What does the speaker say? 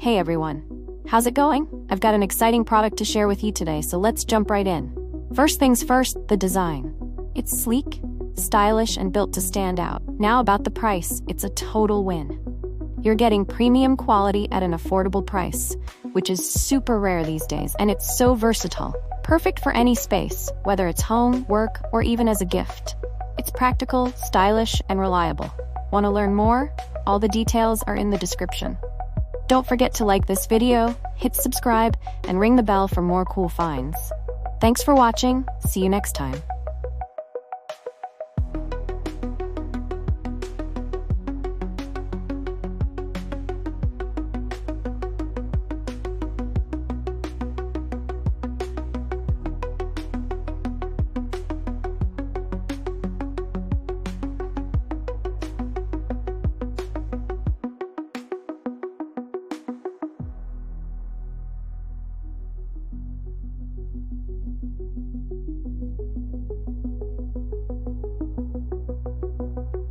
Hey everyone. How's it going? I've got an exciting product to share with you today, so let's jump right in. First things first, the design. It's sleek, stylish, and built to stand out. Now about the price, it's a total win. You're getting premium quality at an affordable price, which is super rare these days, and it's so versatile. Perfect for any space, whether it's home, work, or even as a gift. It's practical, stylish, and reliable. Want to learn more? All the details are in the description. Don't forget to like this video, hit subscribe, and ring the bell for more cool finds. Thanks for watching. See you next time.